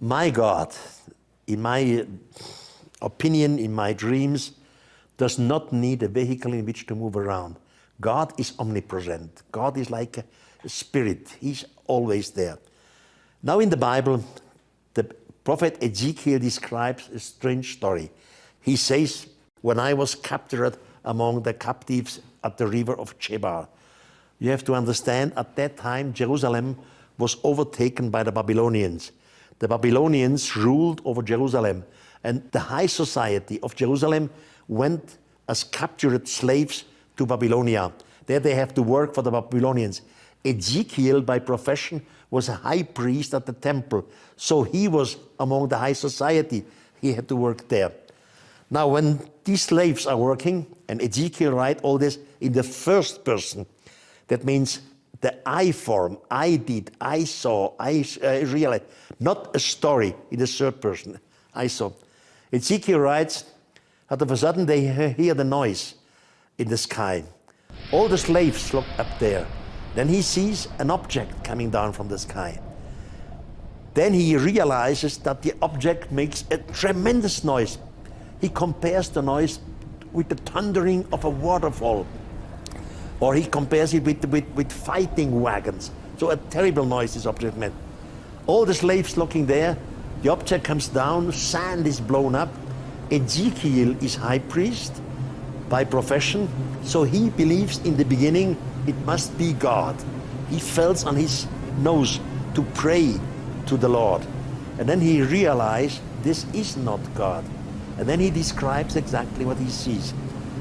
My God, in my opinion, in my dreams, does not need a vehicle in which to move around. God is omnipresent. God is like a spirit. He's always there. Now in the Bible, the prophet Ezekiel describes a strange story. He says, when I was captured among the captives at the river of Chebar. You have to understand, at that time, Jerusalem was overtaken by the Babylonians. The Babylonians ruled over Jerusalem, and the high society of Jerusalem went as captured slaves to Babylonia. There they have to work for the Babylonians. Ezekiel, by profession, was a high priest at the temple, so he was among the high society. He had to work there. Now, when these slaves are working, and Ezekiel writes all this in the first person, that means the I form, I did, I saw, I realized, not a story in the third person, I saw. Ezekiel writes, all of a sudden they hear the noise in the sky. All the slaves look up there. Then he sees an object coming down from the sky. Then he realizes that the object makes a tremendous noise. He compares the noise with the thundering of a waterfall. Or he compares it with fighting wagons. So a terrible noise this object made. All the slaves looking there, the object comes down, sand is blown up. Ezekiel is high priest by profession, so he believes in the beginning it must be God. He felt on his nose to pray to the Lord. And then he realized this is not God. And then he describes exactly what he sees.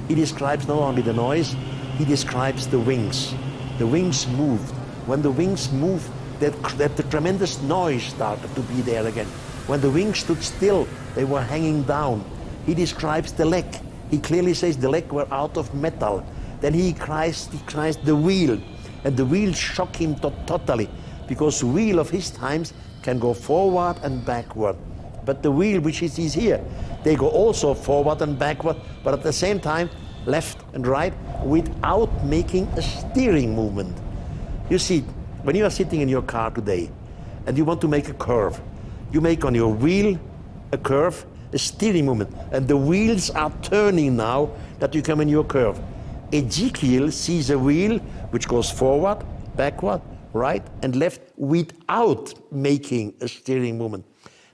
He describes not only the noise, he describes the wings. The wings moved. When the wings moved, that the tremendous noise started to be there again. When the wings stood still, they were hanging down. He describes the leg. He clearly says the leg were out of metal. Then he cries the wheel. And the wheel shocked him totally, because the wheel of his times can go forward and backward. But the wheel which he sees here, they go also forward and backward, but at the same time, left and right, without making a steering movement. You see, when you are sitting in your car today, and you want to make a curve, you make on your wheel a curve, a steering movement, and the wheels are turning now that you come in your curve. Ezekiel sees a wheel which goes forward, backward, right and left without making a steering movement.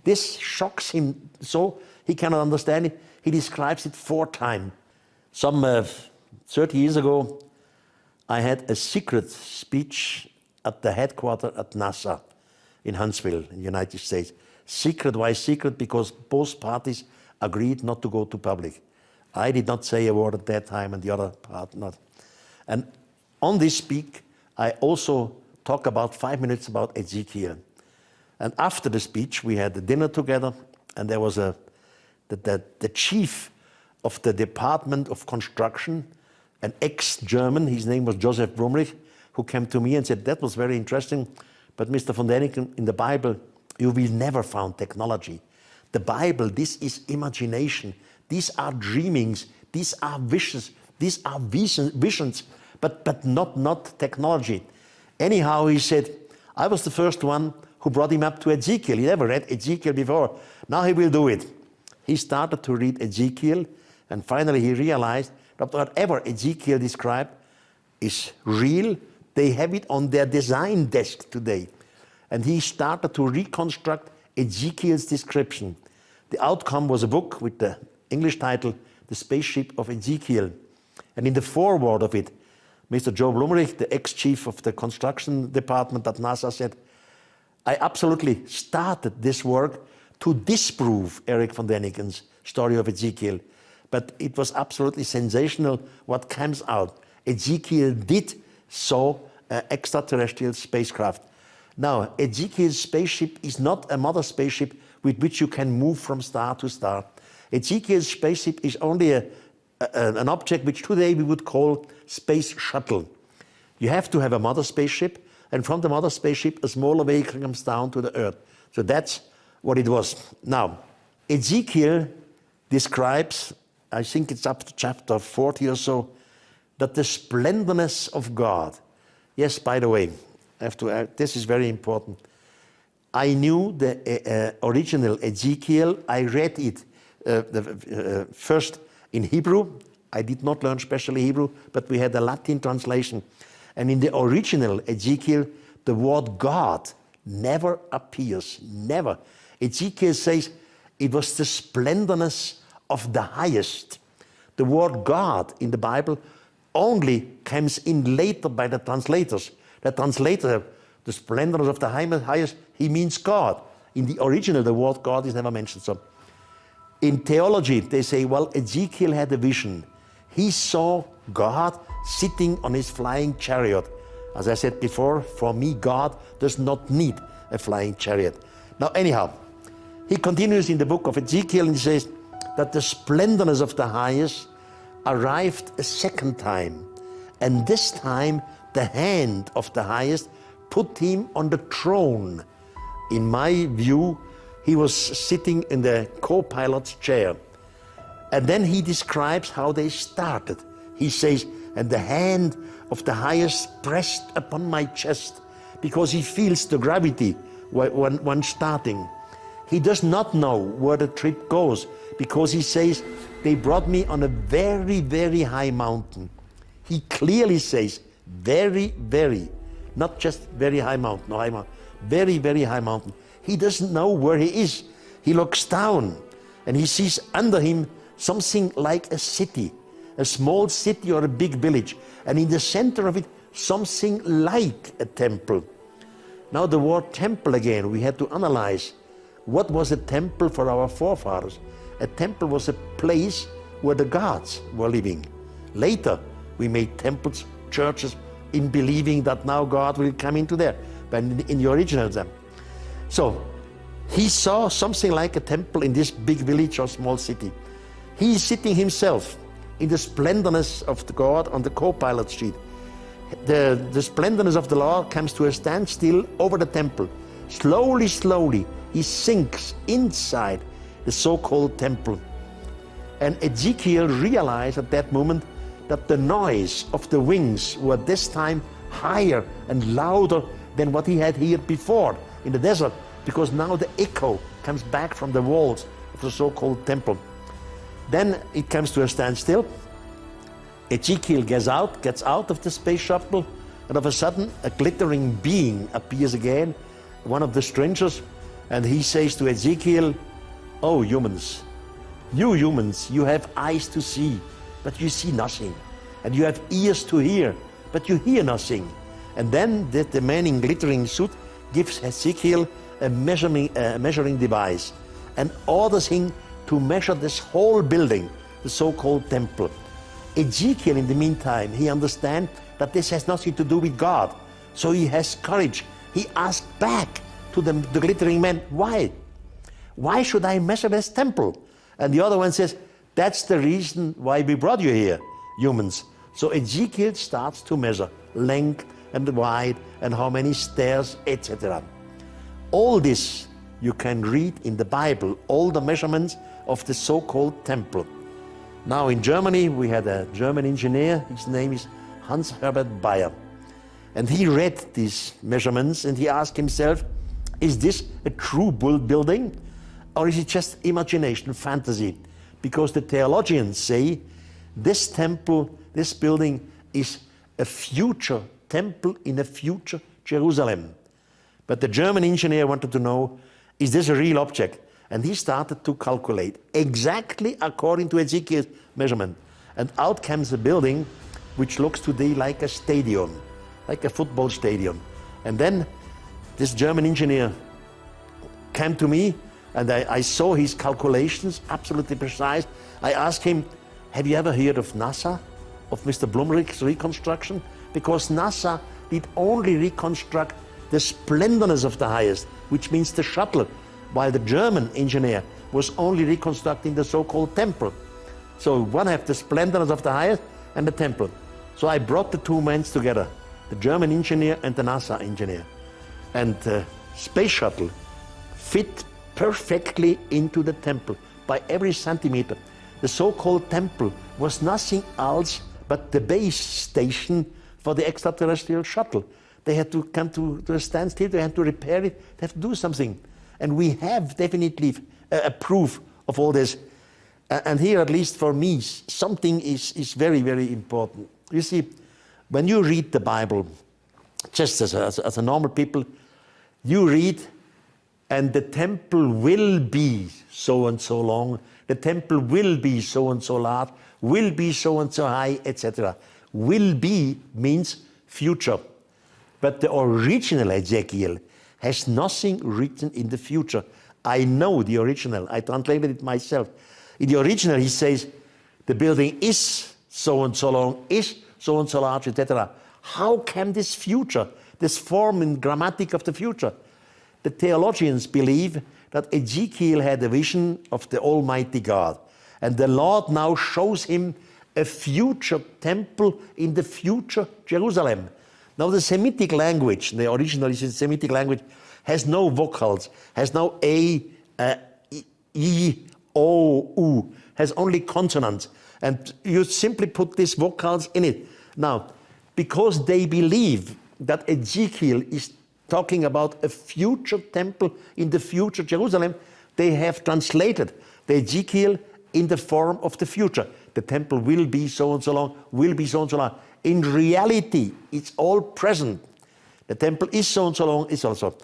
This shocks him so he cannot understand it. He describes it 4 times. Some 30 years ago, I had a secret speech at the headquarters at NASA in Huntsville, in the United States. Secret, why secret? Because both parties agreed not to go to public. I did not say a word at that time, and the other part not. And on this speak, I also talk about 5 minutes about Ezekiel. And after the speech, we had a dinner together, and there was the chief of the Department of Construction, an ex-German, his name was Joseph Brumrich, who came to me and said, that was very interesting, but Mr. von Däniken, in the Bible, you will never find technology. The Bible, this is imagination. These are dreamings, these are visions, these are visions, but not technology. Anyhow, he said, I was the first one who brought him up to Ezekiel. He never read Ezekiel before. Now he will do it. He started to read Ezekiel, and finally he realized that whatever Ezekiel described is real. They have it on their design desk today. And he started to reconstruct Ezekiel's description. The outcome was a book with the English title, The Spaceship of Ezekiel. And in the foreword of it, Mr. Joe Blumrich, the ex-chief of the construction department at NASA, said, I absolutely started this work to disprove Erich von Däniken's story of Ezekiel. But it was absolutely sensational what comes out. Ezekiel did saw extraterrestrial spacecraft. Now, Ezekiel's spaceship is not a mother spaceship with which you can move from star to star. Ezekiel's spaceship is only an object which today we would call space shuttle. You have to have a mother spaceship, and from the mother spaceship, a smaller vehicle comes down to the Earth. So that's what it was. Now, Ezekiel describes, I think it's up to chapter 40 or so, that the splendorness of God. Yes, by the way, I have to add, this is very important. I knew the original Ezekiel. I read it first in Hebrew. I did not learn specially Hebrew, but we had a Latin translation. And in the original Ezekiel, the word God never appears, never. Ezekiel says it was the splendorness of the highest. The word God in the Bible only comes in later by the translators. The translator, the splendorness of the highest, he means God. In the original, the word God is never mentioned. So, in theology, they say, well, Ezekiel had a vision. He saw God sitting on his flying chariot. As I said before, for me, God does not need a flying chariot. Now, anyhow, he continues in the book of Ezekiel and he says that the splendorness of the highest arrived a second time. And this time, the hand of the highest put him on the throne. In my view, he was sitting in the co-pilot's chair. And then he describes how they started. He says, and the hand of the highest pressed upon my chest, because he feels the gravity when starting. He does not know where the trip goes, because he says, they brought me on a very, very high mountain. He clearly says, very, very, not just very high mountain, no high mountain, very, very high mountain. He doesn't know where he is. He looks down and he sees under him something like a city, a small city or a big village. And in the center of it, something like a temple. Now the word temple again, we had to analyze. What was a temple for our forefathers? A temple was a place where the gods were living. Later, we made temples, churches, in believing that now God will come into there. But in the original time. So, he saw something like a temple in this big village or small city. He is sitting himself in the splendorness of the God on the co-pilot seat. The splendorness of the Lord comes to a standstill over the temple. Slowly, slowly, he sinks inside the so-called temple. And Ezekiel realized at that moment that the noise of the wings were this time higher and louder than what he had heard before in the desert, because now the echo comes back from the walls of the so-called temple. Then it comes to a standstill. Ezekiel gets out of the space shuttle, and of a sudden a glittering being appears again, one of the strangers, and he says to Ezekiel, "Oh humans, you have eyes to see, but you see nothing, and you have ears to hear, but you hear nothing." And then the man in glittering suit gives Ezekiel a measuring device and orders him to measure this whole building, the so-called temple. Ezekiel, in the meantime, he understands that this has nothing to do with God. So he has courage. He asks back to the glittering man, why? Why should I measure this temple? And the other one says, that's the reason why we brought you here, humans. So Ezekiel starts to measure length and wide and how many stairs, etc. All this you can read in the Bible, all the measurements of the so-called temple. Now in Germany, we had a German engineer, his name is Hans Herbert Bayer. And he read these measurements and he asked himself, is this a true building or is it just imagination, fantasy? Because the theologians say this temple, this building is a future temple in a future Jerusalem. But the German engineer wanted to know, is this a real object? And he started to calculate exactly according to Ezekiel's measurement. And out comes a building which looks today like a stadium, like a football stadium. And then this German engineer came to me and I saw his calculations, absolutely precise. I asked him, have you ever heard of NASA, of Mr. Blumrich's reconstruction? Because NASA did only reconstruct the splendorness of the highest, which means the shuttle, while the German engineer was only reconstructing the so-called temple. So one have the splendorness of the highest and the temple. So I brought the two men together, the German engineer and the NASA engineer. And the space shuttle fit perfectly into the temple by every centimeter. The so-called temple was nothing else but the base station for the extraterrestrial shuttle. They had to come to a standstill, they had to repair it, they had to do something. And we have definitely a proof of all this. And here, at least for me, something is very, very important. You see, when you read the Bible, just as a normal people, you read, and the temple will be so and so long, the temple will be so and so large, will be so and so high, etc. Will be means future. But the original Ezekiel has nothing written in the future. I know the original, I translated it myself. In the original he says, the building is so and so long, is so and so large, etc. How can this future, this form in grammatic of the future? The theologians believe that Ezekiel had a vision of the Almighty God. And the Lord now shows him a future temple in the future Jerusalem. Now the Semitic language, the original Semitic language, has no vocals, has no A, E, O, U, has only consonants. And you simply put these vocals in it. Now, because they believe that Ezekiel is talking about a future temple in the future Jerusalem, they have translated the Ezekiel in the form of the future. The temple will be so and so long, will be so and so long. In reality, it's all present. The temple is so and so long, is also.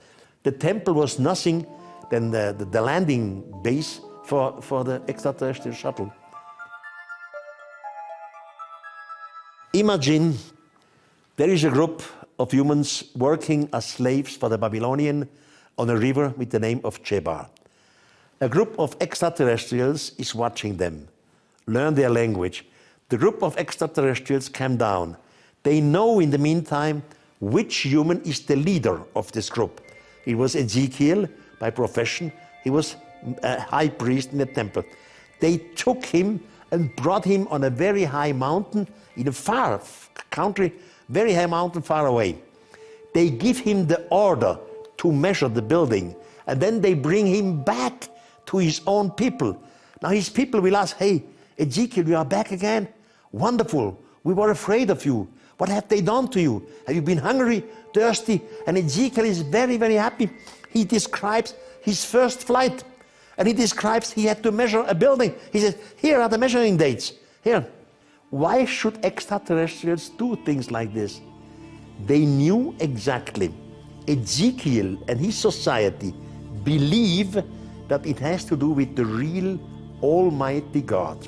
The temple was nothing than the landing base for the extraterrestrial shuttle. Imagine there is a group of humans working as slaves for the Babylonian on a river with the name of Chebar. A group of extraterrestrials is watching them, learn their language. The group of extraterrestrials came down. They know in the meantime which human is the leader of this group. It was Ezekiel by profession. He was a high priest in the temple. They took him and brought him on a very high mountain in a far country, very high mountain far away. They give him the order to measure the building, and then they bring him back to his own people. Now his people will ask, hey, Ezekiel, you are back again? Wonderful, we were afraid of you. What have they done to you? Have you been hungry, thirsty? And Ezekiel is very, very happy. He describes his first flight, and he describes he had to measure a building. He says, here are the measuring dates, here. Why should extraterrestrials do things like this? They knew exactly. Ezekiel and his society believe that it has to do with the real Almighty God.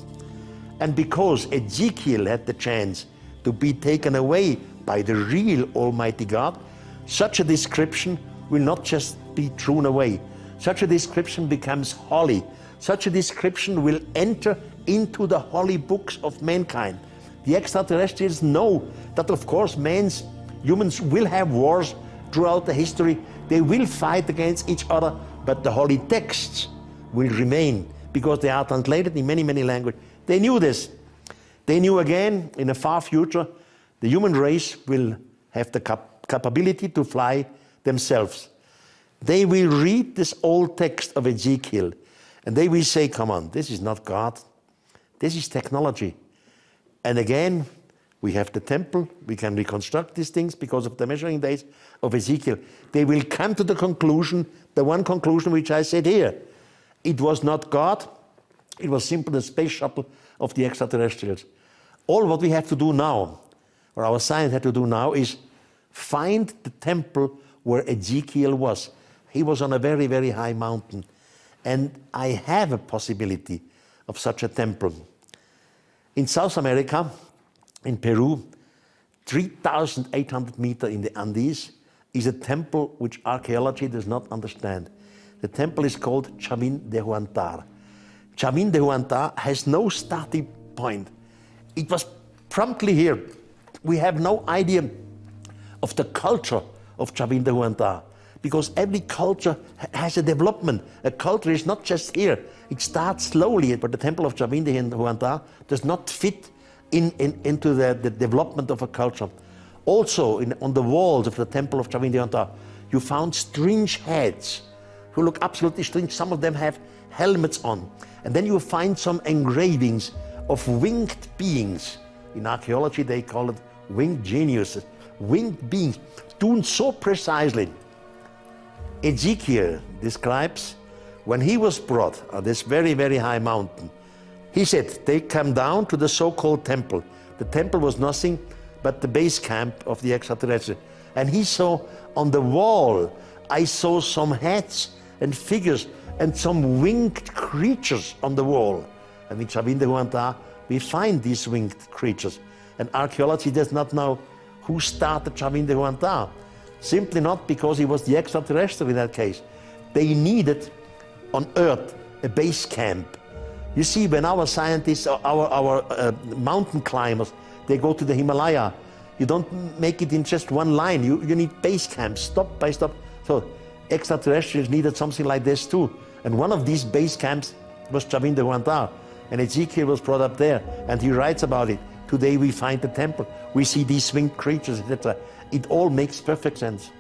And because Ezekiel had the chance to be taken away by the real Almighty God, such a description will not just be thrown away. Such a description becomes holy. Such a description will enter into the holy books of mankind. The extraterrestrials know that, of course, humans will have wars throughout the history. They will fight against each other, but the holy texts will remain because they are translated in many, many languages. They knew this. They knew again, in the far future, the human race will have the capability to fly themselves. They will read this old text of Ezekiel, and they will say, come on, this is not God. This is technology. And again, we have the temple. We can reconstruct these things because of the measuring days of Ezekiel. They will come to the conclusion, the one conclusion which I said here. It was not God. It was simply the space shuttle of the extraterrestrials. All what we have to do now, or our science had to do now, is find the temple where Ezekiel was. He was on a very, very high mountain. And I have a possibility of such a temple. In South America, in Peru, 3,800 meters in the Andes, is a temple which archaeology does not understand. The temple is called Chavín de Huántar. Chavín de Huántar has no starting point. It was promptly here. We have no idea of the culture of Chavín de Huántar, because every culture has a development. A culture is not just here. It starts slowly, but the temple of Chavín de Huántar does not fit into the development of a culture. Also, on the walls of the temple of Chavín de Huántar, you found strange heads who look absolutely strange. Some of them have helmets on. And then you find some engravings of winged beings. In archaeology, they call it winged geniuses. Winged beings, tuned so precisely. Ezekiel describes when he was brought on this very, very high mountain. He said, they come down to the so-called temple. The temple was nothing but the base camp of the extraterrestrial. And he saw on the wall, I saw some heads and figures and some winged creatures on the wall. And in Chavín de Huántar, we find these winged creatures. And archaeology does not know who started Chavín de Huántar. Simply not because he was the extraterrestrial in that case. They needed on Earth a base camp. You see, when our scientists, our mountain climbers, they go to the Himalaya, you don't make it in just one line. You need base camps, stop by stop. So extraterrestrials needed something like this too. And one of these base camps was Chavín de Huántar. And Ezekiel was brought up there, and he writes about it. Today we find the temple. We see these winged creatures, etc. It all makes perfect sense.